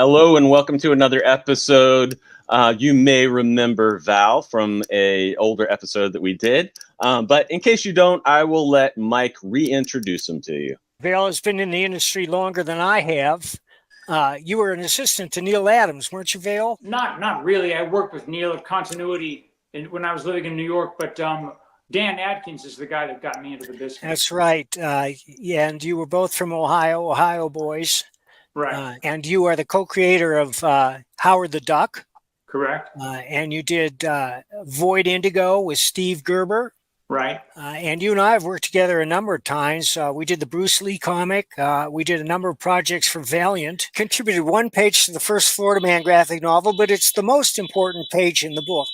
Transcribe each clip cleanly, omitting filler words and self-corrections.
Hello and welcome to another episode. You may remember Val from an older episode that we did, but in case you don't, I will let Mike reintroduce him to you. Val has been in the industry longer than I have. You were an assistant to Neil Adams, weren't you, Val? Not really. I worked with Neil at Continuity when I was living in New York, but Dan Adkins is the guy that got me into the business. That's right. Yeah, and you were both from Ohio boys. Right. And you are the co-creator of Howard the Duck. Correct. And you did Void Indigo with Steve Gerber. Right. And you and I have worked together a number of times. We did the Bruce Lee comic. We did a number of projects for Valiant. Contributed one page to the first Florida Man graphic novel, but it's the most important page in the book.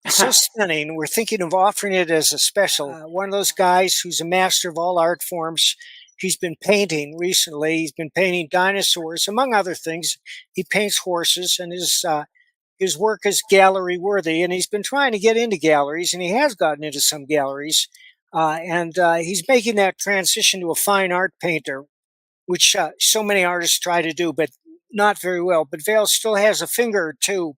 It's so stunning. We're thinking of offering it as a special. One of those guys who's a master of all art forms. He's been painting recently. He's been painting dinosaurs, among other things. He paints horses, and his work is gallery worthy. And he's been trying to get into galleries, and he has gotten into some galleries. And he's making that transition to a fine art painter, which so many artists try to do, but not very well. But Val still has a finger or two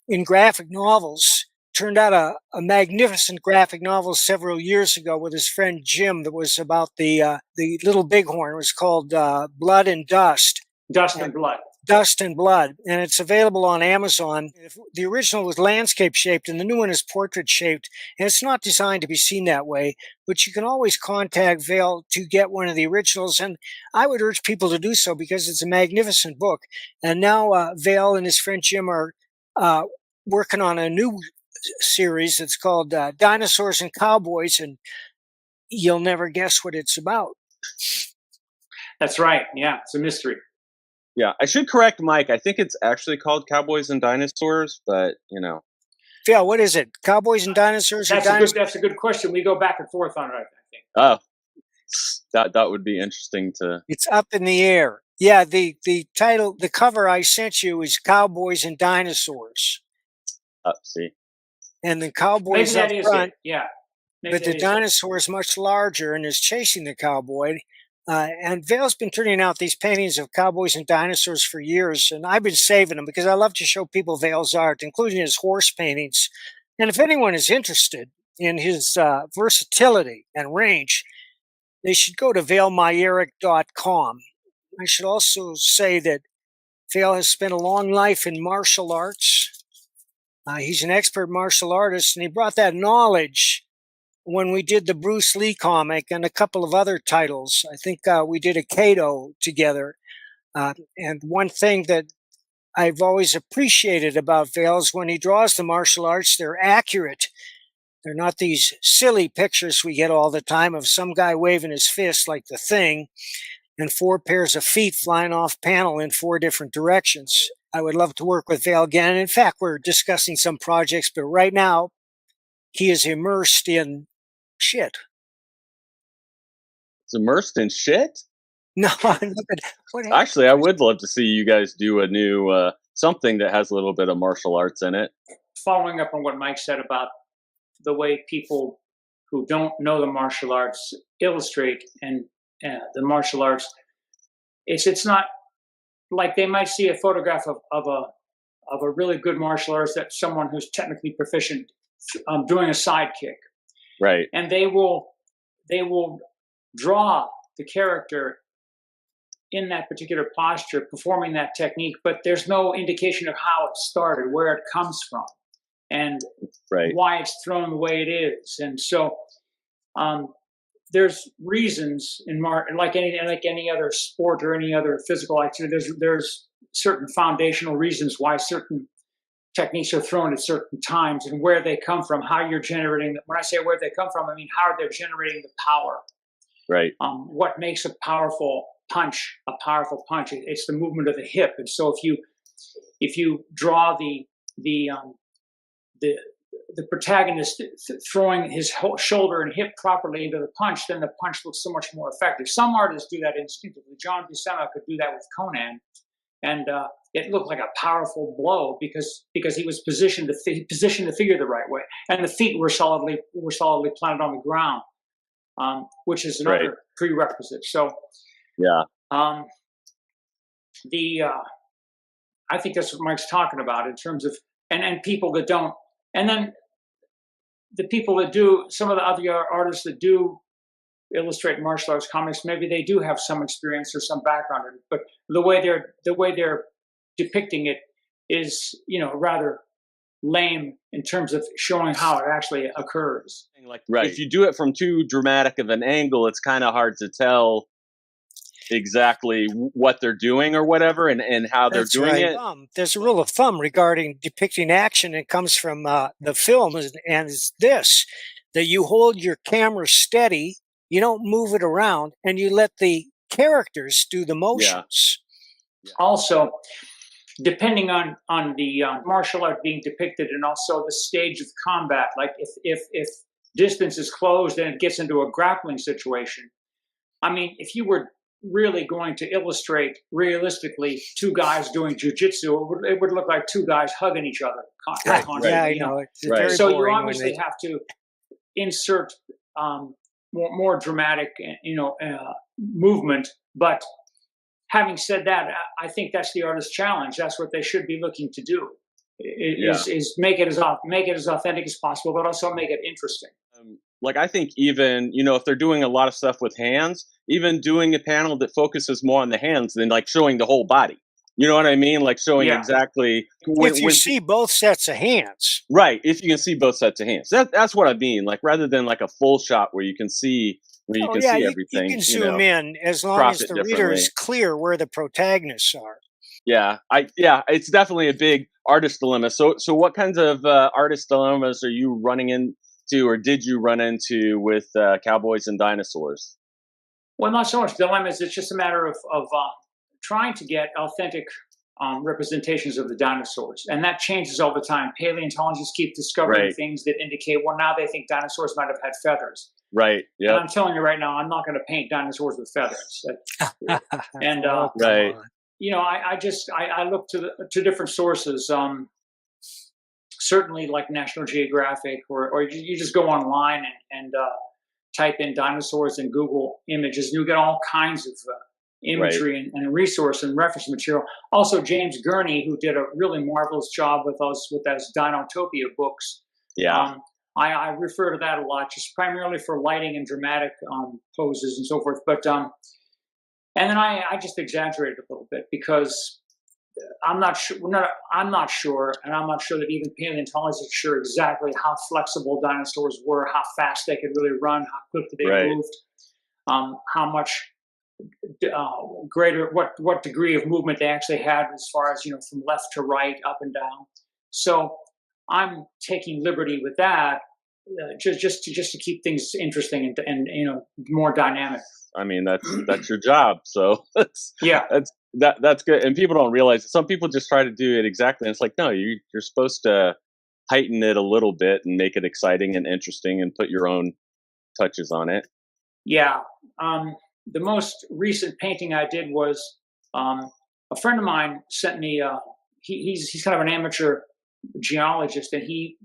in graphic novels. Turned out a magnificent graphic novel several years ago with his friend Jim that was about the little bighorn. It was called Blood and Dust. Dust and Blood. Dust and Blood. And it's available on Amazon. The original was landscape shaped and the new one is portrait shaped. And it's not designed to be seen that way, but you can always contact Val to get one of the originals. And I would urge people to do so because it's a magnificent book. And now Val and his friend Jim are working on a new series that's called Dinosaurs and Cowboys, and you'll never guess what it's about. That's right. Yeah, it's a mystery. Yeah, I should correct Mike. I think it's actually called Cowboys and Dinosaurs, but you know. Phil, what is it? Cowboys and Dinosaurs? That's a good question. We go back and forth on it, I think. Oh, that would be interesting to. It's up in the air. Yeah, the title, the cover I sent you is Cowboys and Dinosaurs. See. And the cowboy's up front, yeah. But the dinosaur is much larger and is chasing the cowboy. And Val's been turning out these paintings of cowboys and dinosaurs for years, and I've been saving them because I love to show people Val's art, including his horse paintings. And if anyone is interested in his versatility and range, they should go to VALMAYERIK.com. I should also say that Val has spent a long life in martial arts. He's an expert martial artist, and he brought that knowledge when we did the Bruce Lee comic and a couple of other titles. I think we did a Kato together. And one thing that I've always appreciated about Val is when he draws the martial arts, they're accurate. They're not these silly pictures we get all the time of some guy waving his fist like the Thing and 4 pairs of feet flying off panel in 4 different directions. I would love to work with Val again. In fact, we're discussing some projects, but right now he is immersed in shit. It's immersed in shit? No, actually, I would love to see you guys do a new something that has a little bit of martial arts in it. Following up on what Mike said about the way people who don't know the martial arts illustrate and the martial arts, it's not like they might see a photograph of a really good martial artist, that someone who's technically proficient doing a sidekick, right? And they will draw the character in that particular posture, performing that technique, but there's no indication of how it started, where it comes from, and why it's thrown the way it is. And so there's reasons in like any other sport or any other physical activity. There's certain foundational reasons why certain techniques are thrown at certain times and where they come from, how you're generating them. When I say where they come from, I mean how they're generating the power. Right. What makes a powerful punch a powerful punch? It's the movement of the hip. And so if you draw the protagonist throwing his shoulder and hip properly into the punch, then the punch looks so much more effective. Some artists do that instinctively. John Buscema could do that with Conan, and it looked like a powerful blow because he was positioned the figure the right way, and the feet were solidly planted on the ground, which is another prerequisite. So yeah, I think that's what Mike's talking about in terms of, and people that don't, and then the people that do, some of the other artists that do illustrate martial arts comics, maybe they do have some experience or some background in it, but the way they're depicting it is, rather lame in terms of showing how it actually occurs. Like, if you do it from too dramatic of an angle, it's kind of hard to tell exactly what they're doing or whatever, and how they're doing it. There's a rule of thumb regarding depicting action. It comes from the film, and it's this, that you hold your camera steady, you don't move it around, and you let the characters do the motions. Yeah. Also, depending on the martial art being depicted, and also the stage of combat, like if distance is closed and it gets into a grappling situation, I mean, if you were really going to illustrate realistically two guys doing jujitsu, it would look like two guys hugging each other. So you obviously have to insert more dramatic, movement. But having said that, I think that's the artist's challenge. That's what they should be looking to do. Is make it as authentic as possible, but also make it interesting. Like, I think even, if they're doing a lot of stuff with hands, even doing a panel that focuses more on the hands than like showing the whole body. You know what I mean? Like showing exactly. If you see both sets of hands. Right. If you can see both sets of hands. That's what I mean. Like, rather than like a full shot where you can see, see everything. You can zoom in as long as the reader is clear where the protagonists are. Yeah. It's definitely a big artist dilemma. So what kinds of artist dilemmas are you running into, or did you run into with Cowboys and Dinosaurs? Well, not so much dilemmas. It's just a matter of trying to get authentic representations of the dinosaurs. And that changes all the time. Paleontologists keep discovering things that indicate, well, now they think dinosaurs might have had feathers. Right. Yeah. And I'm telling you right now, I'm not going to paint dinosaurs with feathers. And I look to different sources. Certainly, like National Geographic, or you just go online and type in dinosaurs in Google Images, and you get all kinds of imagery and resource and reference material. Also, James Gurney, who did a really marvelous job with those Dinotopia books. Yeah. I refer to that a lot, just primarily for lighting and dramatic poses and so forth. But and then I just exaggerated a little bit because I'm not sure, and I'm not sure that even paleontologists are sure exactly how flexible dinosaurs were, how fast they could really run, how quickly they moved, how much greater, what degree of movement they actually had as far as, from left to right, up and down. So I'm taking liberty with that, just to keep things interesting and more dynamic. I mean, that's your job. So that's good. And people don't realize it. Some people just try to do it exactly. And it's like, no, you're supposed to heighten it a little bit and make it exciting and interesting and put your own touches on it. Yeah. The most recent painting I did was a friend of mine sent me. He's kind of an amateur geologist, and he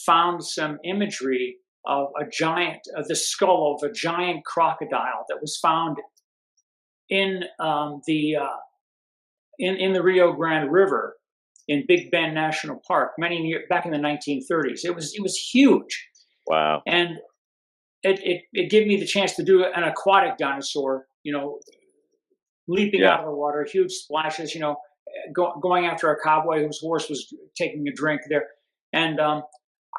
found some imagery of the skull of a giant crocodile that was found in the Rio Grande River in Big Bend National Park back in the 1930s. It was huge. Wow. And it gave me the chance to do an aquatic dinosaur, leaping out of the water, huge splashes, going after a cowboy whose horse was taking a drink there. And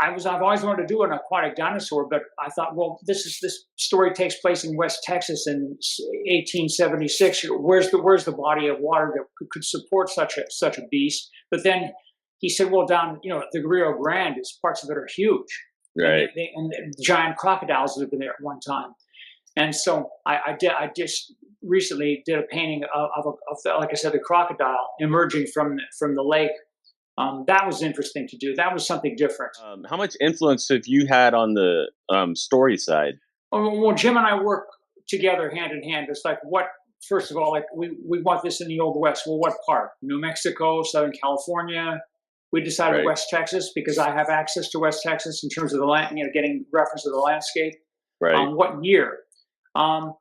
I've always wanted to do an aquatic dinosaur, but I thought, well, this story takes place in West Texas in 1876. Where's the body of water that could support such a beast? But then he said, well, down the Rio Grande, parts of it are huge, right? And the giant crocodiles lived in there at one time. And so I just recently did a painting of like I said, the crocodile emerging from the lake. That was interesting to do. That was something different. How much influence have you had on the story side? Well, Jim and I work together hand in hand. It's like, first of all, like we want this in the Old West. Well, what part? New Mexico, Southern California. We decided West Texas because I have access to West Texas in terms of the land, getting reference to the landscape. Right. What year? Well,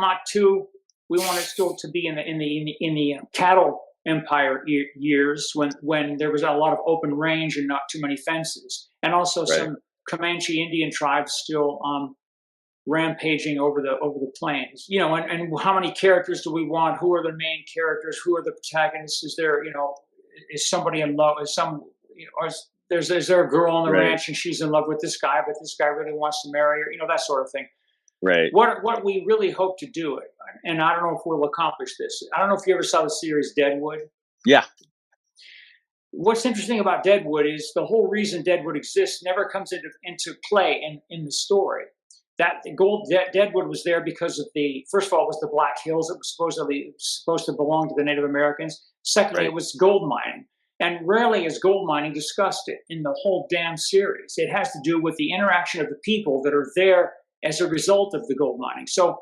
not too. We want it still to be in the cattle Empire years when there was a lot of open range and not too many fences, and also some Comanche Indian tribes still rampaging over the plains. And how many characters do we want? Who are the main characters? Who are the protagonists? Is there, is somebody in love? Is is there a girl on the ranch and she's in love with this guy, but this guy really wants to marry her? That sort of thing. Right. What we really hope to do, and I don't know if we'll accomplish this. I don't know if you ever saw the series Deadwood. Yeah. What's interesting about Deadwood is the whole reason Deadwood exists never comes into play in the story. That Deadwood was there because of first of all, it was the Black Hills. It was supposed to belong to the Native Americans. Secondly, it was gold mining. And rarely is gold mining discussed in the whole damn series. It has to do with the interaction of the people that are there as a result of the gold mining. So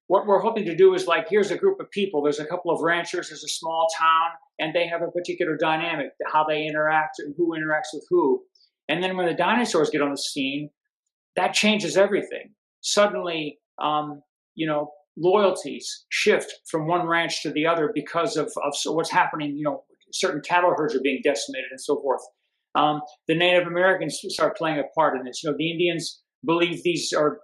what we're hoping to do is here's a group of people. There's a couple of ranchers. There's a small town, and they have a particular dynamic, how they interact and who interacts with who. And then when the dinosaurs get on the scene, that changes everything. Suddenly, loyalties shift from one ranch to the other because of what's happening. Certain cattle herds are being decimated and so forth. The Native Americans start playing a part in this. The Indians believe these are,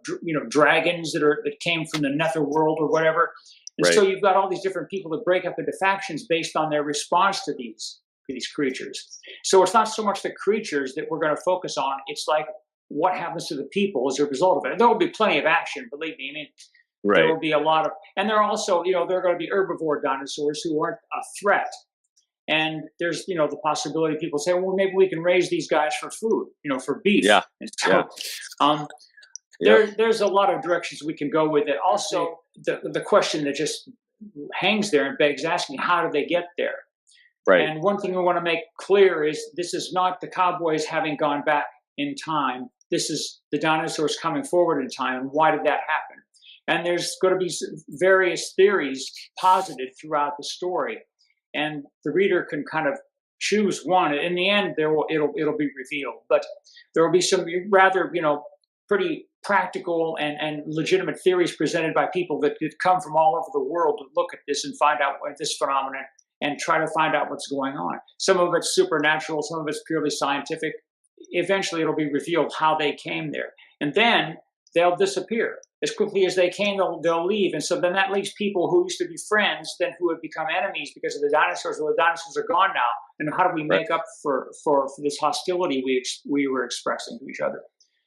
dragons that came from the nether world or whatever. And so you've got all these different people that break up into factions based on their response to these creatures. So it's not so much the creatures that we're going to focus on. It's what happens to the people as a result of it. And there will be plenty of action, believe me. I mean, there will be a lot of, and there are also, there are going to be herbivore dinosaurs who aren't a threat. And there's, the possibility people say, well, maybe we can raise these guys for food, for beef. Yeah. And so, there's a lot of directions we can go with it. Also, the question that just hangs there and begs asking, how do they get there? Right. And one thing we want to make clear is this is not the Cowboys having gone back in time. This is the dinosaurs coming forward in time. And why did that happen? And there's going to be various theories posited throughout the story. And the reader can kind of choose one. In the end, it'll be revealed. But there will be some rather, pretty practical and legitimate theories presented by people that come from all over the world to look at this and find out this phenomenon and try to find out what's going on. Some of it's supernatural, some of it's purely scientific. Eventually, it'll be revealed how they came there. And then they'll disappear. As quickly as they came, they'll leave. And so then that leaves people who used to be friends, then who have become enemies because of the dinosaurs. Well, the dinosaurs are gone now. And how do we make up for this hostility we were expressing to each other?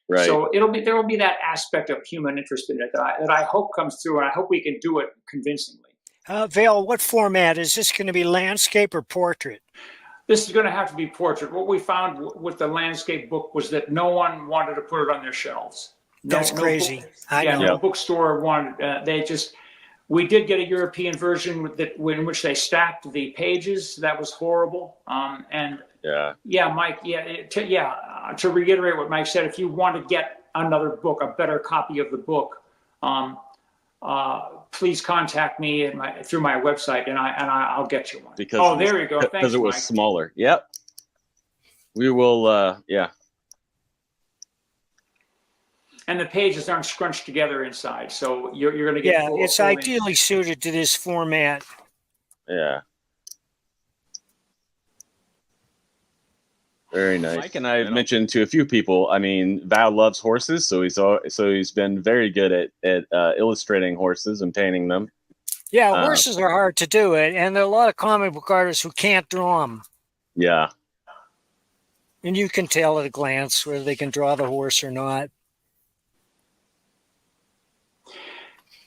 Right. So there will be that aspect of human interest in it that I hope comes through, and I hope we can do it convincingly. Val, what format? Is this going to be landscape or portrait? This is going to have to be portrait. What we found with the landscape book was that no one wanted to put it on their shelves. That's crazy. I know. No bookstore wanted. We did get a European version in which they stacked the pages. That was horrible. Mike. To reiterate what Mike said, if you want to get another book, a better copy of the book, please contact me through my website, and I'll get you one. There you go. Thanks, because it was Mike. Smaller. Yep. We will. And the pages aren't scrunched together inside, so you're going to get. It's ideally suited to this format. Yeah. Very nice. Mike and I have mentioned to a few people. I mean, Val loves horses, so he's been very good at illustrating horses and painting them. Yeah, horses are hard to do it, and there are a lot of comic book artists who can't draw them. Yeah. And you can tell at a glance whether they can draw the horse or not.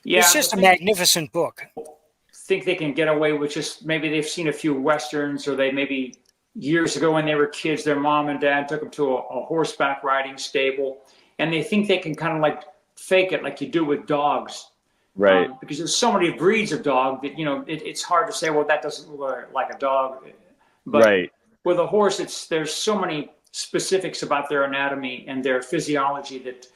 Yeah, it's just a magnificent book. Think they can get away with just maybe they've seen a few westerns, or they maybe years ago when they were kids, their mom and dad took them to a horseback riding stable, and they think they can kind of fake it like you do with dogs, right? Because there's so many breeds of dog that it's hard to say, well, that doesn't look like a dog, but with a horse, there's so many specifics about their anatomy and their physiology that.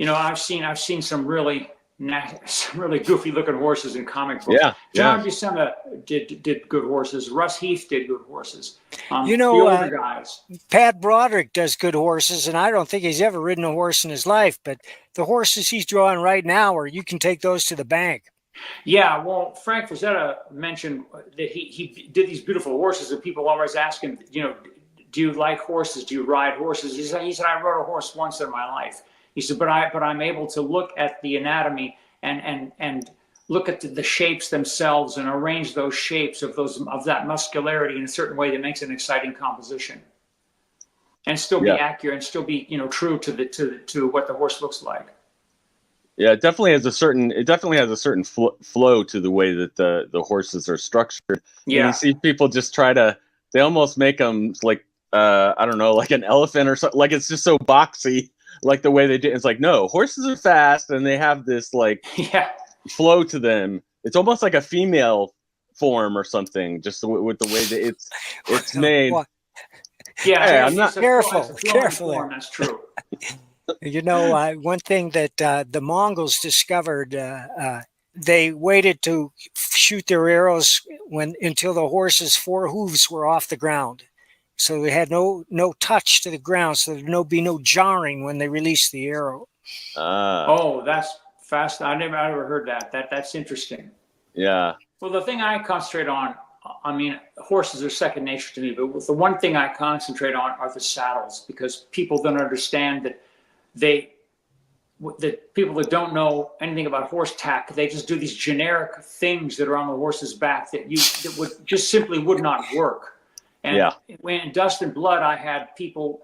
I've seen some really goofy looking horses in comic books. Yeah, John Buscema did good horses. Russ Heath did good horses. The older guys. Pat Broderick does good horses, and I don't think he's ever ridden a horse in his life. But the horses he's drawing right now, you can take those to the bank. Yeah, well, Frank Frazetta mentioned that he did these beautiful horses, and people always ask him, do you like horses? Do you ride horses? He said, I rode a horse once in my life. He said, but I'm able to look at the anatomy and look at the shapes themselves and arrange those shapes of that muscularity in a certain way that makes an exciting composition, and still be accurate and still be true to what the horse looks like. Yeah, it definitely has a certain flow to the way that the horses are structured. Yeah, and you see people just they almost make them like I don't know, like an elephant or something. Like it's just so boxy, like the way they do. It's like, no, horses are fast and they have this like flow to them. It's almost like a female form or something, just with the way that it's made. Yeah, hey, I'm not careful. Form, that's true. One thing that the Mongols discovered, they waited to shoot their arrows until the horse's 4 hooves were off the ground. So they had no touch to the ground, so there'd be no jarring when they released the arrow. Oh, that's fast. I never heard that. That's interesting. Yeah. Well, the thing I concentrate on, I mean, horses are second nature to me, but the one thing I concentrate on are the saddles, because people don't understand that the people that don't know anything about horse tack, they just do these generic things that are on the horse's back that would just simply would not work. And when in Dust and Blood, I had people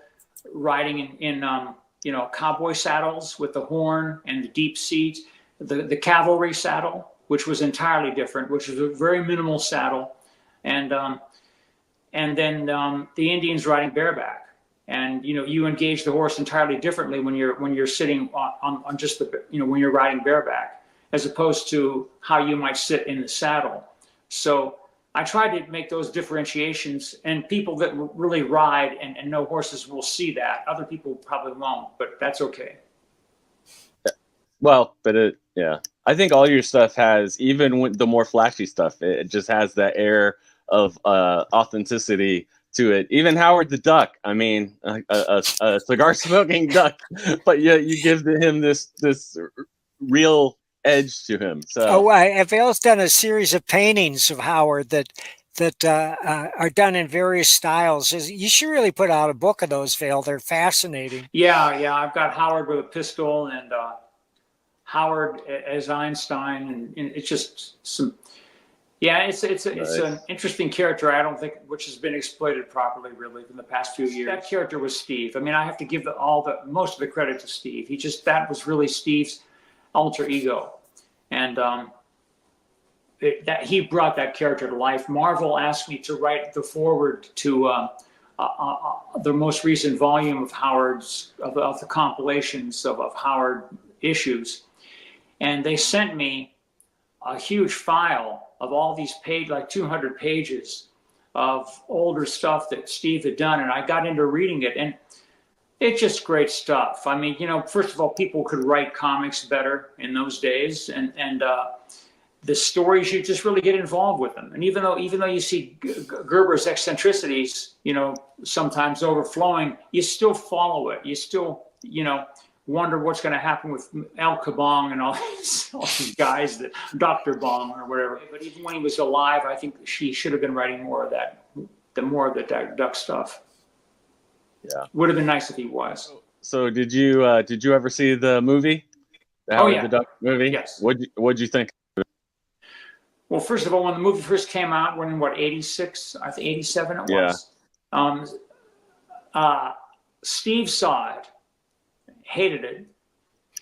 riding in cowboy saddles with the horn and the deep seat, the cavalry saddle, which was entirely different, which was a very minimal saddle, and then the Indians riding bareback. And you engage the horse entirely differently when you're sitting on just when you're riding bareback, as opposed to how you might sit in the saddle. So I try to make those differentiations, and people that really ride and know horses will see that. Other people probably won't, but that's okay. Well, but I think all your stuff has, even with the more flashy stuff, it just has that air of authenticity to it. Even Howard the Duck, I mean, a cigar smoking duck, but you give him this real edge to him. So VAL's done a series of paintings of Howard that are done in various styles. You should really put out a book of those, VAL. They're fascinating. Yeah, I've got Howard with a pistol and Howard as Einstein, and it's just some. Yeah, it's an interesting character. I don't think which has been exploited properly really in the past few years. That character was Steve. I mean, I have to give most of the credit to Steve. That was really Steve's alter ego, and that he brought that character to life. Marvel asked me to write the foreword to the most recent volume of Howard's of the compilations of Howard issues, and they sent me a huge file of all these like 200 pages of older stuff that Steve had done. And I got into reading it, and it's just great stuff. I mean, first of all, people could write comics better in those days. And the stories, you just really get involved with them. And even though you see Gerber's eccentricities, sometimes overflowing, you still follow it. You still, wonder what's going to happen with Al Kabong and all these guys, that Dr. Bong or whatever. But even when he was alive, I think she should have been writing more of the duck stuff. Yeah, would have been nice if he was. So did you ever see the movie? The Duck movie? Yes. What'd you think? Well, first of all, when the movie first came out, when 86, I think 87 it was. Steve saw it, hated it,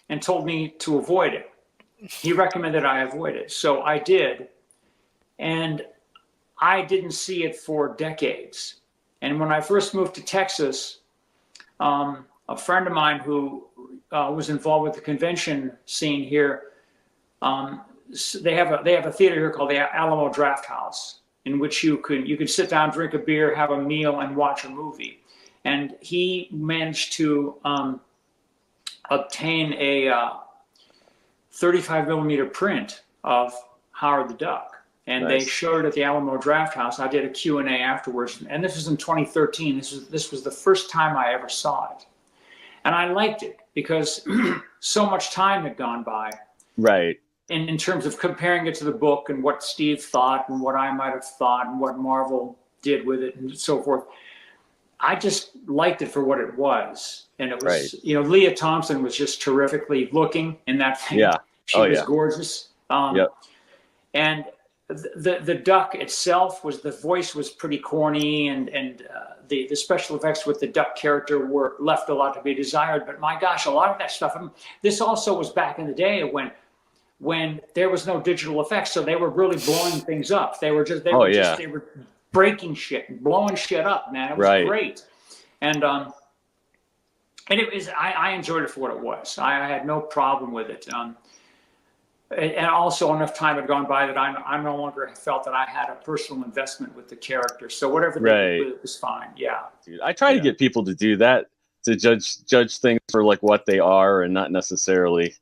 and told me to avoid it. He recommended I avoid it. So I did. And I didn't see it for decades. And when I first moved to Texas, a friend of mine who was involved with the convention scene here, they have a theater here called the Alamo Draft House, in which you could sit down, drink a beer, have a meal, and watch a movie. And he managed to obtain a 35 millimeter print of Howard the Duck, and Nice. They showed it at the Alamo Draft House. I did a Q&A afterwards, and this was in 2013. This was the first time I ever saw it, and I liked it because so much time had gone by. Right. in terms of comparing it to the book and what Steve thought and what I might have thought and what Marvel did with it and so forth, I just liked it for what it was. And it was, you know, Leah Thompson was just terrifically looking in that thing. Yeah. She was gorgeous. And the duck itself the voice was pretty corny, and the special effects with the duck character were left a lot to be desired. But my gosh, a lot of that stuff. This also was back in the day when there was no digital effects, so they were really blowing things up. They were they were breaking shit and blowing shit up, man. It was great. And it was, I enjoyed it for what it was. I had no problem with it. And also enough time had gone by that I no longer felt that I had a personal investment with the character. So whatever they did, it was fine. Yeah. Dude, I try to get people to do that, to judge things for like what they are and not necessarily,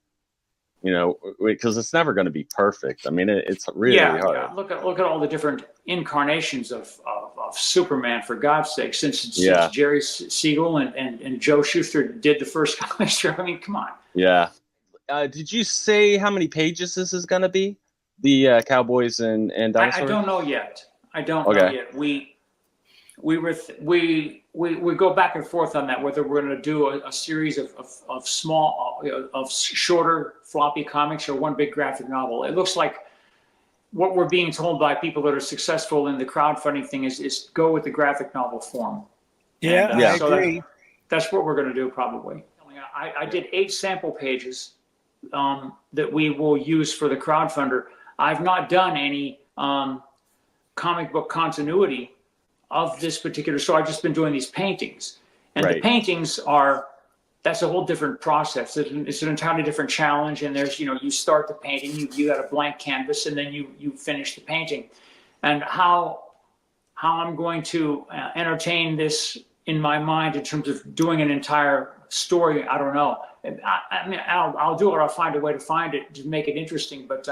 you know, because it's never going to be perfect. I mean, it's really hard. Yeah. Look at all the different incarnations of Superman, for God's sake, since Jerry Siegel and Joe Shuster did the first comic strip. I mean, come on. Yeah. Did you say how many pages this is going to be? The Cowboys and Dinosaurs? I don't know yet. I don't know yet. We go back and forth on that, whether we're going to do a series of small, of shorter floppy comics or one big graphic novel. It looks like what we're being told by people that are successful in the crowdfunding thing is go with the graphic novel form. Yeah, and, I agree. That's what we're going to do probably. I did 8 sample pages that we will use for the crowdfunder. I've not done any comic book continuity of this particular story. I've just been doing these paintings. And the paintings that's a whole different process. It's an entirely different challenge. And there's, you start the painting, you got a blank canvas, and then you finish the painting. And how I'm going to entertain this in my mind in terms of doing an entire story, I don't know. I mean, I'll do it. I'll find a way to find it to make it interesting, but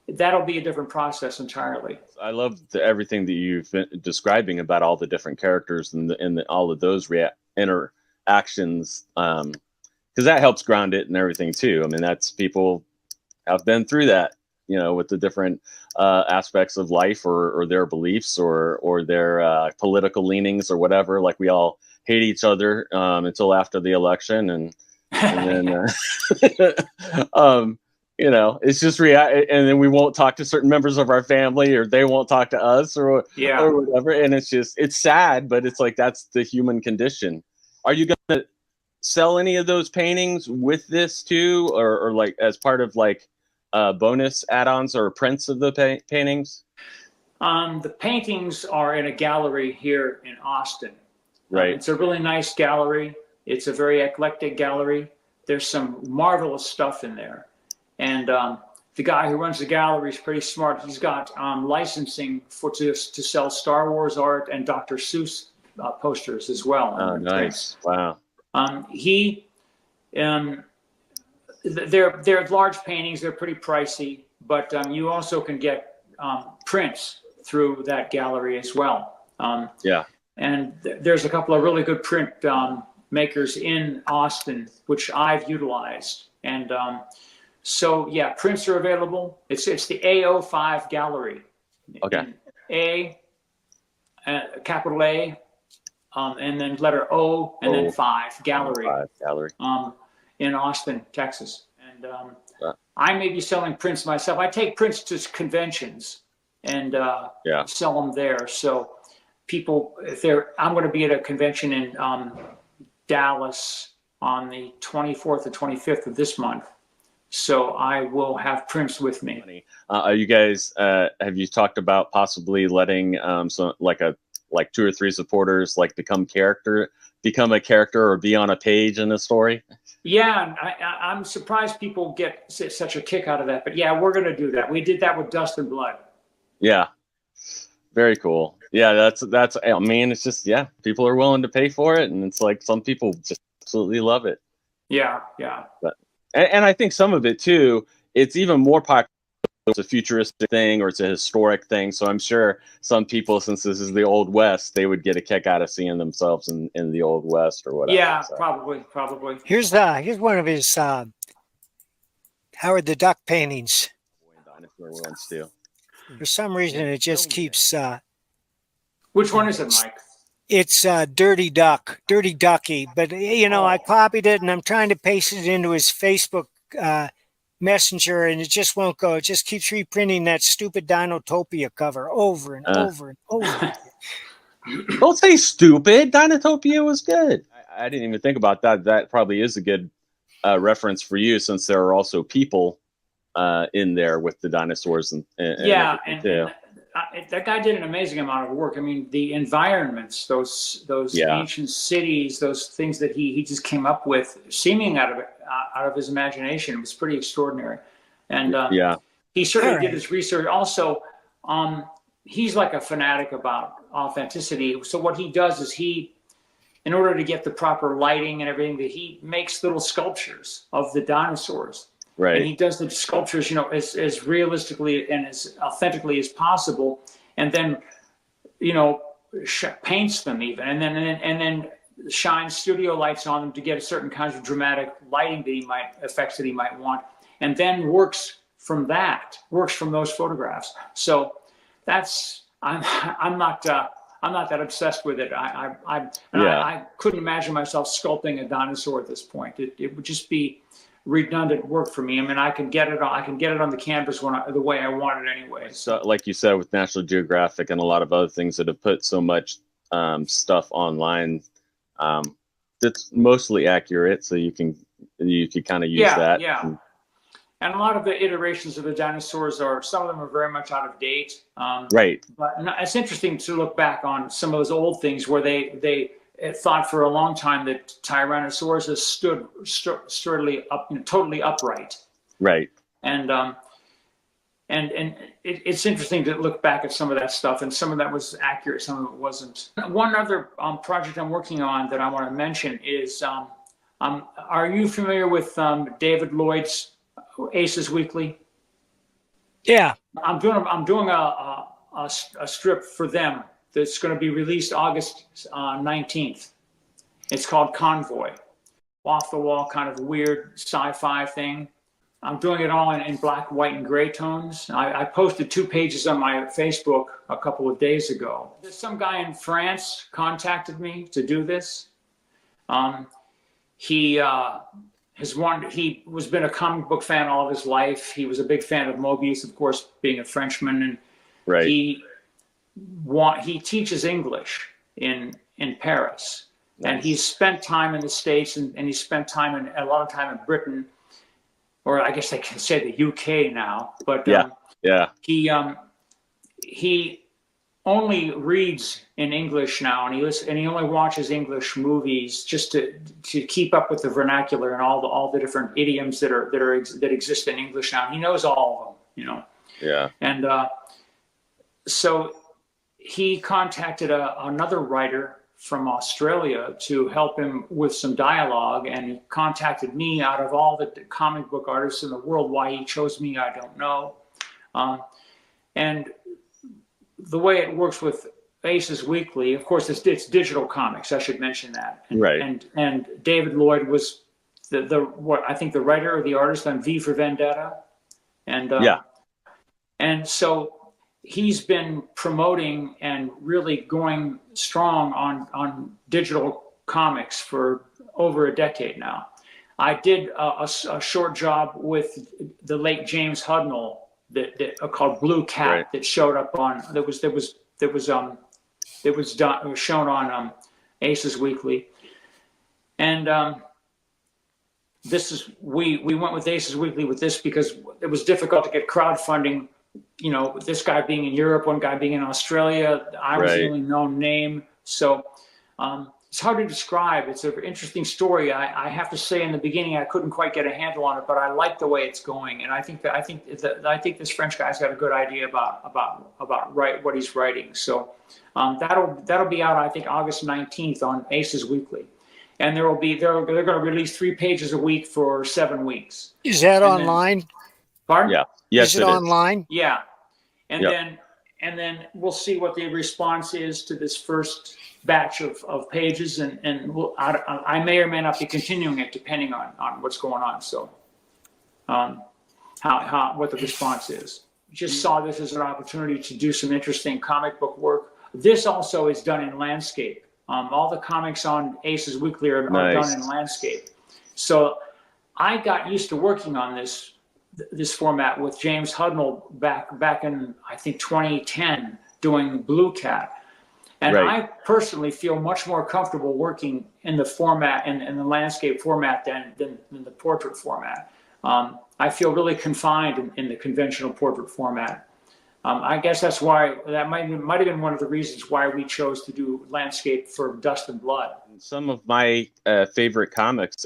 that'll be a different process entirely. I love everything that you've been describing about all the different characters and all of those interactions, because that helps ground it and everything too. I mean, that's, people have been through that, with the different aspects of life or their beliefs or their political leanings or whatever. Like, we all hate each other until after the election, and then it's just and then we won't talk to certain members of our family, or they won't talk to us, or whatever. And it's sad, but it's like, that's the human condition. Are you gonna sell any of those paintings with this too, or like as part of like bonus add-ons or prints of the paintings? The paintings are in a gallery here in Austin. Right. It's a really nice gallery. It's a very eclectic gallery. There's some marvelous stuff in there. And the guy who runs the gallery is pretty smart. He's got licensing to sell Star Wars art and Dr. Seuss posters as well. Oh, nice. Wow. They're large paintings. They're pretty pricey, but you also can get prints through that gallery as well. And there's a couple of really good print makers in Austin, which I've utilized. And so, yeah, prints are available. It's the A05 gallery. Okay. Capital A, and then letter O, and then 5 gallery. 5 gallery. In Austin, Texas. And I may be selling prints myself. I take prints to conventions and sell them there. So people, I'm going to be at a convention in Dallas on the 24th and 25th of this month. So I will have prints with me. Are you guys, have you talked about possibly letting like 2 or 3 supporters like become a character or be on a page in a story? Yeah, I'm surprised people get such a kick out of that. But yeah, we're going to do that. We did that with Dust and Blood. Yeah. Very cool. Yeah, that's. I mean, it's just, people are willing to pay for it, and it's like some people just absolutely love it. Yeah. But and I think some of it too, it's even more popular. It's a futuristic thing or it's a historic thing. So I'm sure some people, since this is the Old West, they would get a kick out of seeing themselves in the Old West or whatever. Yeah, so. Probably. Here's one of his How are the duck paintings? Dinosaur ones too. For some reason, it just keeps. Which one is it, Mike? It's Dirty Ducky. But I copied it and I'm trying to paste it into his Facebook Messenger, and it just won't go. It just keeps reprinting that stupid Dinotopia cover over and over and over. Don't say stupid. Dinotopia was good. I didn't even think about that. That probably is a good reference for you, since there are also people in there with the dinosaurs and that guy did an amazing amount of work. I mean, the environments, those ancient cities, those things that he just came up with, seeming out of his imagination, was pretty extraordinary. And he certainly did his research. Also, he's like a fanatic about authenticity. So what he does is in order to get the proper lighting and everything, that he makes little sculptures of the dinosaurs. Right. And he does the sculptures, as realistically and as authentically as possible, and then, paints them even, and then shines studio lights on them to get a certain kinds of dramatic lighting effects that he might want, and then works from those photographs. So I'm not that obsessed with it. I couldn't imagine myself sculpting a dinosaur at this point. It would just be redundant work for me. I mean, I can get it on the canvas the way I want it anyway. So, like you said, with National Geographic and a lot of other things that have put so much stuff online, that's mostly accurate. So you can kind of use that. Yeah. And a lot of the iterations of the dinosaurs some of them are very much out of date. Right. But it's interesting to look back on some of those old things where they thought for a long time that Tyrannosaurus stood sturdily up, totally upright. Right. And it's interesting to look back at some of that stuff, and some of that was accurate, some of it wasn't. One other project I'm working on that I want to mention is, are you familiar with David Lloyd's Aces Weekly? Yeah. I'm doing a strip for them that's going to be released August 19th. It's called Convoy. Off the wall, kind of weird sci-fi thing. I'm doing it all in black, white, and gray tones. I posted 2 pages on my Facebook a couple of days ago. Some guy in France contacted me to do this. He was been a comic book fan all of his life. He was a big fan of Mobius, of course, being a Frenchman, and he teaches English in Paris. Nice. And he's spent time in the States, and he's spent a lot of time in Britain, or I guess I can say the UK now. But he only reads in English now, and he only watches English movies just to keep up with the vernacular and all the different idioms that exist in English now. And he knows all of them, Yeah. And so he contacted another writer from Australia to help him with some dialogue, and he contacted me. Out of all the comic book artists in the world, why he chose me, I don't know. And the way it works with Aces Weekly, of course, it's digital comics. I should mention that. And David Lloyd was I think the writer or the artist on V for Vendetta, and so he's been promoting and really going strong on digital comics for over a decade now. I did a short job with the late James Hudnall that called Blue Cat, that showed up on that was shown on Aces Weekly, and we went with Aces Weekly with this because it was difficult to get crowdfunding. This guy being in Europe, one guy being in Australia, I was the only known name. So it's hard to describe. It's an interesting story. I have to say, in the beginning, I couldn't quite get a handle on it, but I like the way it's going, and I think this French guy's got a good idea about what he's writing. So that'll be out, I think, August 19th on Aces Weekly, and they're going to release 3 pages a week for 7 weeks. Is that online? Pardon? Yeah. Yes, is it online? Yeah. And then we'll see what the response is to this first batch of pages, and I may or may not be continuing it depending on what's going on. So what the response is. Just saw this as an opportunity to do some interesting comic book work. This also is done in landscape. All the comics on Aces Weekly are done in landscape. So I got used to working on this format with James Hudnall back in, I think, 2010, doing Blue Cat. And I personally feel much more comfortable working in the format, in the landscape format than the portrait format. I feel really confined in the conventional portrait format. I guess that's why, that might have been one of the reasons why we chose to do landscape for Dust and Blood. Some of my favorite comics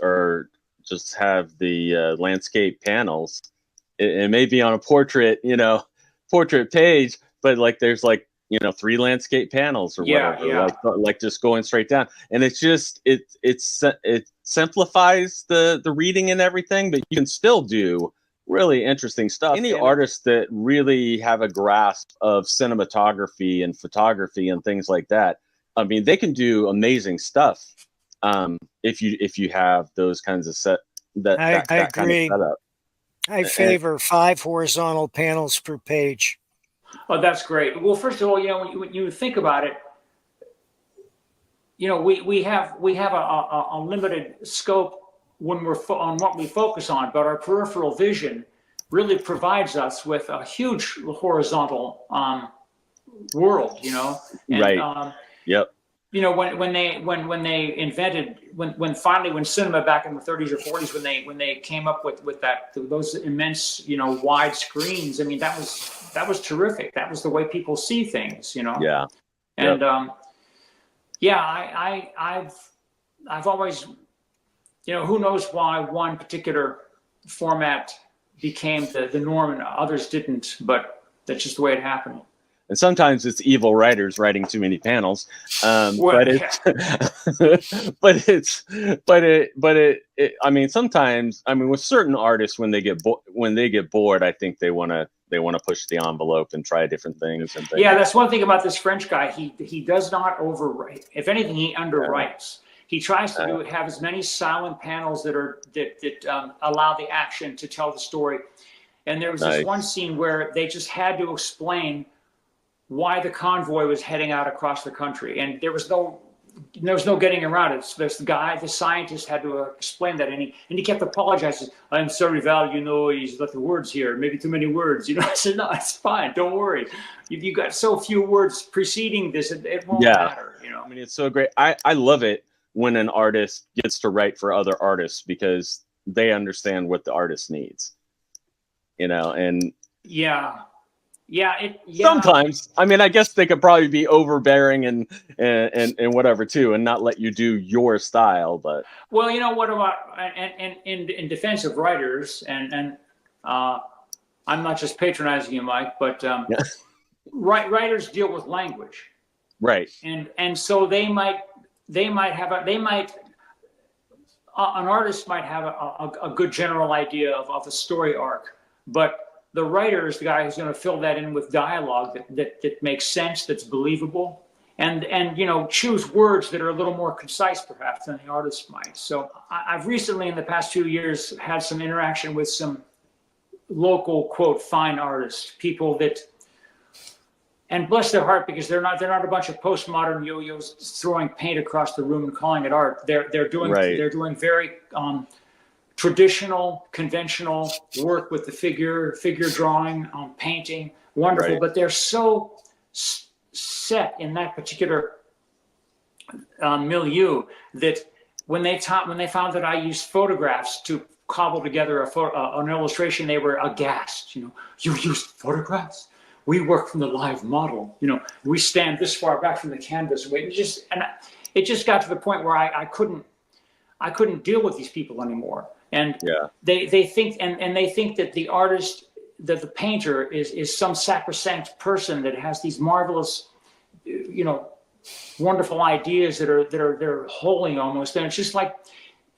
just have the landscape panels. It may be on a portrait, portrait page, but like there's like, 3 landscape panels or whatever, like just going straight down. And it's just, it simplifies the reading and everything, but you can still do really interesting stuff. Any artists that really have a grasp of cinematography and photography and things like that, I mean, they can do amazing stuff. If you have those kinds of I agree. Kind of setup. I favor 5 horizontal panels per page. Oh, that's great. Well, first of all, when you think about it, we have a limited scope when we're on what we focus on, but our peripheral vision really provides us with a huge horizontal world. And, Yep. when cinema back in the 30s or 40s, when they came up with those immense, wide screens, I mean, that was terrific. That was the way people see things, Yeah. And I've always, who knows why one particular format became the norm and others didn't, but that's just the way it happened. And sometimes it's evil writers writing too many panels, but I mean, sometimes, I mean, with certain artists, when they get bored, I think they want to push the envelope and try different things and things. Yeah, that's one thing about this French guy. He does not overwrite. If anything, he underwrites. He tries to have as many silent panels that allow the action to tell the story. And there was this one scene where they just had to explain why the convoy was heading out across the country, and there was no getting around it. So the scientist had to explain that, and he kept apologizing. I'm sorry, Val, he's got the words here, maybe too many words. I said, no, it's fine, don't worry. You got so few words preceding this, it won't matter. I mean, it's so great. I love it when an artist gets to write for other artists because they understand what the artist needs. And sometimes, I mean, I guess they could probably be overbearing and whatever too, and not let you do your style. But what about in defense of writers, and I'm not just patronizing you, Mike, but writers deal with language, right? And so an artist might have a good general idea of a story arc, but the writer is the guy who's going to fill that in with dialogue that makes sense, that's believable, and choose words that are a little more concise perhaps than the artist might. So I've recently, in the past few years, had some interaction with some local, quote, fine artists, people that, and bless their heart, because they're not a bunch of postmodern yo-yos throwing paint across the room and calling it art. They're doing very traditional, conventional work with the figure drawing, painting, wonderful. But they're so set in that particular milieu that when they found that I used photographs to cobble together an illustration, they were aghast. You used photographs? We work from the live model. We stand this far back from the canvas. It just got to the point where I couldn't deal with these people anymore. And they think that the artist, that the painter is some sacrosanct person that has these marvelous, wonderful ideas that are holy almost. And it's just like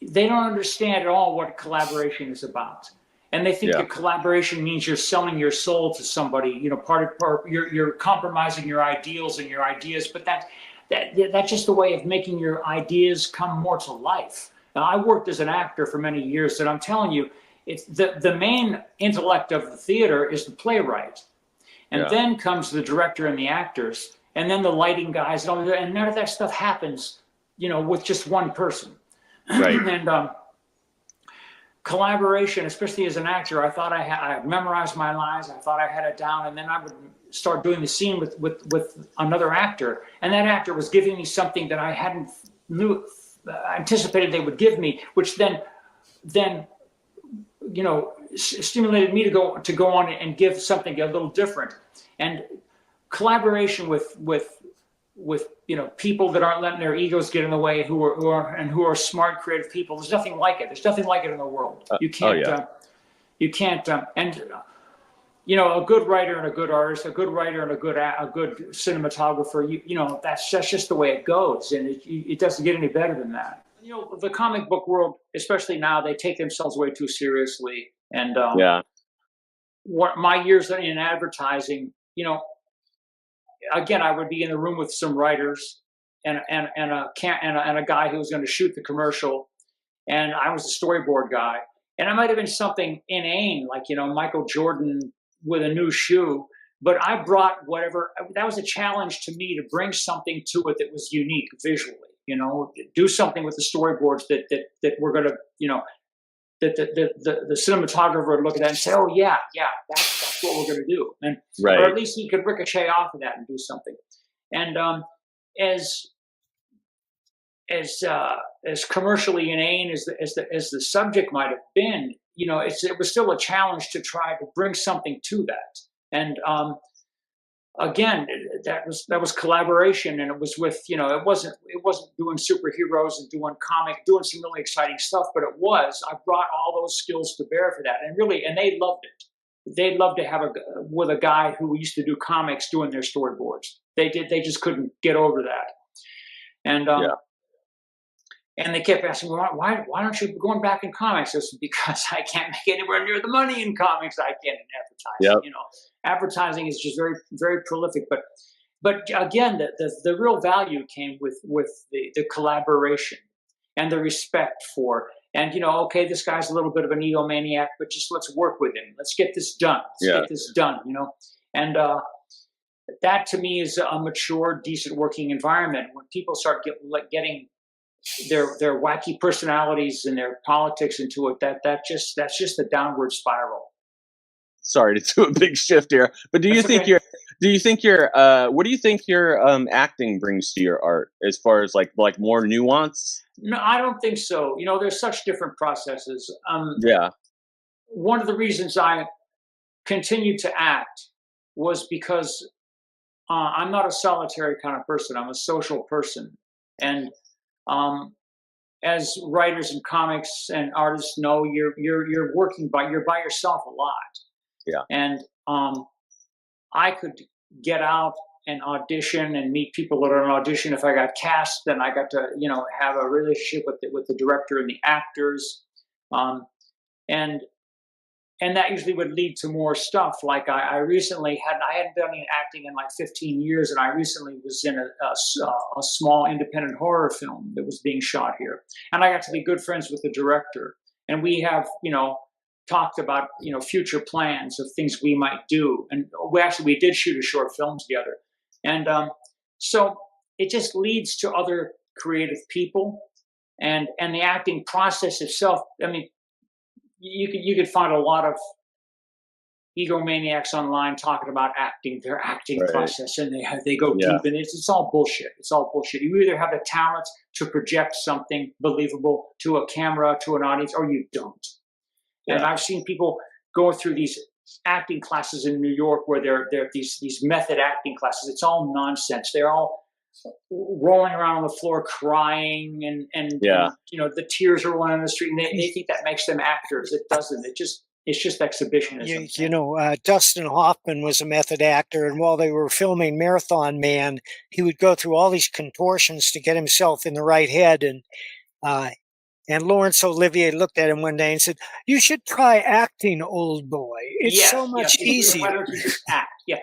they don't understand at all what collaboration is about. And they think that collaboration means you're selling your soul to somebody. You're compromising your ideals and your ideas. But that's just a way of making your ideas come more to life. Now, I worked as an actor for many years, and I'm telling you, it's the main intellect of the theater is the playwright, and then comes the director and the actors, and then the lighting guys, and none of that stuff happens, with just one person. Right. And collaboration, especially as an actor, I thought I memorized my lines, I thought I had it down, and then I would start doing the scene with another actor, and that actor was giving me something that I hadn't anticipated they would give me, which then stimulated me to go on and give something a little different. And collaboration with people that aren't letting their egos get in the way, who are smart, creative people. There's nothing like it. There's nothing like it in the world. You can't. You can't. A good writer and a good artist, a good writer and a good cinematographer. That's just the way it goes, and it doesn't get any better than that. The comic book world, especially now, they take themselves way too seriously. And what my years in advertising, again, I would be in the room with some writers and a guy who was going to shoot the commercial, and I was the storyboard guy, and I might have been something inane, like Michael Jordan with a new shoe, but I brought whatever. That was a challenge to me, to bring something to it that was unique visually. Do something with the storyboards that we're going to, that the cinematographer would look at that and say, oh yeah, that's what we're going to do, and or at least he could ricochet off of that and do something. And as commercially inane as the subject might have been, it was still a challenge to try to bring something to that. And again, that was collaboration, and it was with, it wasn't doing superheroes and doing some really exciting stuff, but I brought all those skills to bear for that, and they loved it. They'd love to have with a guy who used to do comics doing their storyboards. They just couldn't get over that. And and they kept asking, why aren't you going back in comics? I said, because I can't make anywhere near the money in comics I can in advertising. Advertising is just very, very prolific. But again, the real value came with the collaboration and the respect for, and okay, this guy's a little bit of an egomaniac, but just let's work with him. Let's get this done. Get this done. And that to me is a mature, decent working environment. When people start getting their wacky personalities and their politics into it, that's just a downward spiral. Sorry to do a big shift here, but what do you think your acting brings to your art, as far as like more nuance? No, I don't think so. There's such different processes. One of the reasons I continued to act was because I'm not a solitary kind of person. I'm a social person, and as writers and comics and artists know, you're working by yourself a lot. Yeah. And I could get out and audition and meet people at an audition. If I got cast, then I got to have a relationship with the director and the actors, and that usually would lead to more stuff. Like I recently I hadn't done any acting in like 15 years, and I recently was in a small independent horror film that was being shot here, and I got to be good friends with the director, and we have talked about future plans of things we might do, and we did shoot a short film together, and so it just leads to other creative people, and the acting process itself. I mean, you could find a lot of egomaniacs online talking about their acting process, and they go deep, and it's all bullshit. It's all bullshit. You either have the talent to project something believable to a camera, to an audience, or you don't. Yeah. And I've seen people go through these acting classes in New York where they're these method acting classes. It's all nonsense. They're all rolling around on the floor crying, and the tears are rolling on the street, and they think that makes them actors. It doesn't. It's just exhibitionism. Dustin Hoffman was a method actor, and while they were filming Marathon Man, he would go through all these contortions to get himself in the right head, and Laurence Olivier looked at him one day and said, "You should try acting, old boy. It's so much easier. Why don't you just act?" Yeah.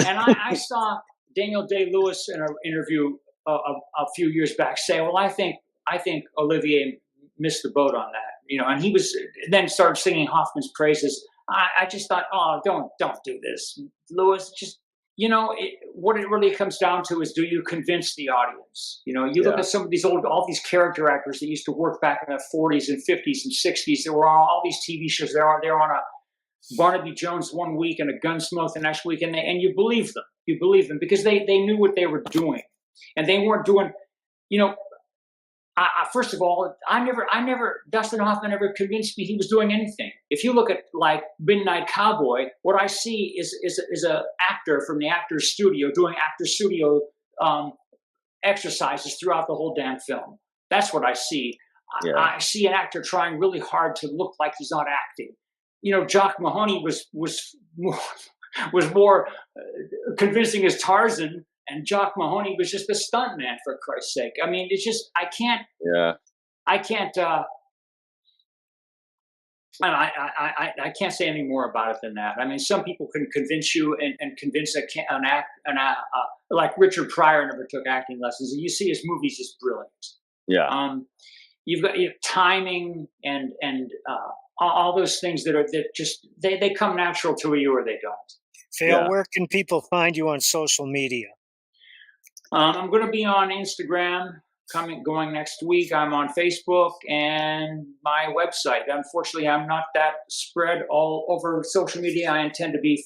And I saw Daniel Day-Lewis in an interview a few years back say, "Well, I think Olivier missed the boat on that. and he was then started singing Hoffman's praises. I just thought, oh, don't do this, Lewis. Just what it really comes down to is, do you convince the audience? You look at some of all these character actors that used to work back in the 40s and 50s and 60s. There were all these TV shows. They're on a Barnaby Jones one week and a Gunsmoke the next week, and you believe them. You believe them because they knew what they were doing, and they weren't doing. First of all, Dustin Hoffman never convinced me he was doing anything. If you look at like Midnight Cowboy, what I see is a actor from the actor's studio doing actor studio exercises throughout the whole damn film. That's what I see. Yeah. I see an actor trying really hard to look like he's not acting. Jock Mahoney was more convincing as Tarzan. And Jock Mahoney was just a stunt man, for Christ's sake. I mean, it's just, I can't, I can't say any more about it than that. I mean, some people can convince you and convince like Richard Pryor never took acting lessons. And you see his movies is brilliant. Yeah. You've got timing and all those things that just, they come natural to you or they don't. Phil, where can people find you on social media? I'm going to be on Instagram going next week. I'm on Facebook and my website. Unfortunately, I'm not that spread all over social media. I intend to be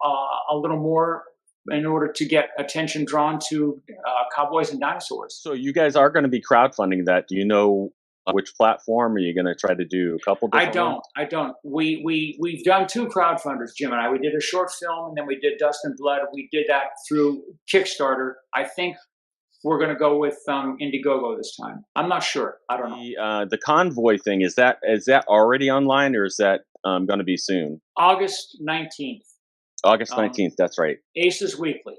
a little more in order to get attention drawn to Cowboys and Dinosaurs. So you guys are going to be crowdfunding that. Do you know which platform? Are you going to try to do a couple different ones? I don't. We've done 2 crowdfunders, Jim and I. We did a short film and then we did Dust and Blood. We did that through Kickstarter. I think we're going to go with Indiegogo this time. I'm not sure. I don't know. The Convoy thing, is that already online or is that going to be soon? August 19th. August 19th, that's right. Aces Weekly.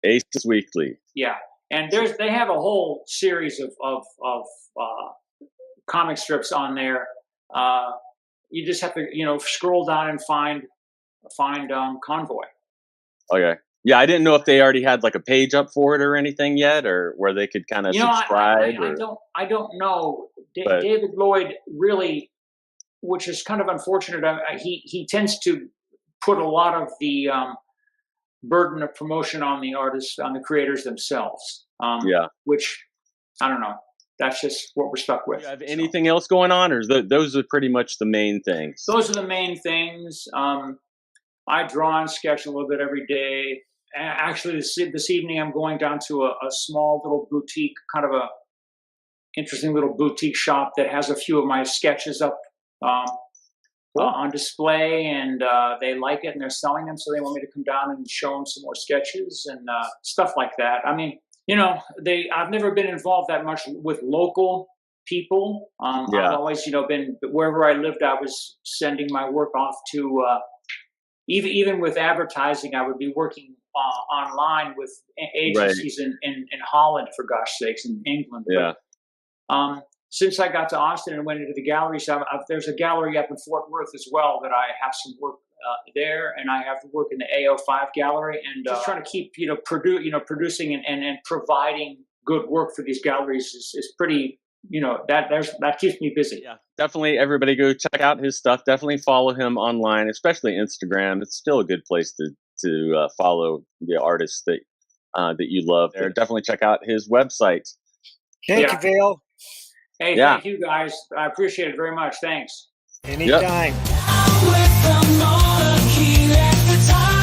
Aces Weekly. Yeah. And they have a whole series of comic strips on there. You just have to, scroll down and find Convoy. Okay. Yeah, I didn't know if they already had like a page up for it or anything yet, or where they could kind of subscribe. I don't know. David Lloyd really, which is kind of unfortunate. He tends to put a lot of the burden of promotion on the artists, on the creators themselves. Which I don't know. That's just what we're stuck with. Do you have anything else going on, or those are pretty much the main things? Those are the main things. I draw and sketch a little bit every day. Actually, this evening I'm going down to a small little boutique, kind of a interesting little boutique shop that has a few of my sketches up on display, and they like it and they're selling them, so they want me to come down and show them some more sketches and stuff like that. I mean, I've never been involved that much with local people. I've always, been wherever I lived, I was sending my work off to, even with advertising, I would be working online with agencies in Holland, for gosh sakes, in England. Yeah. But, since I got to Austin and went into the galleries, there's a gallery up in Fort Worth as well that I have some work there, and I have work in the AO5 gallery, and just trying to keep producing and providing good work for these galleries is pretty, that keeps me busy. Yeah, definitely. Everybody go check out his stuff. Definitely follow him online, especially Instagram. It's still a good place to follow the artists that you love. There, definitely check out his website. Thank you, Vail. Hey, thank you guys. I appreciate it very much. Thanks. Anytime. Yep.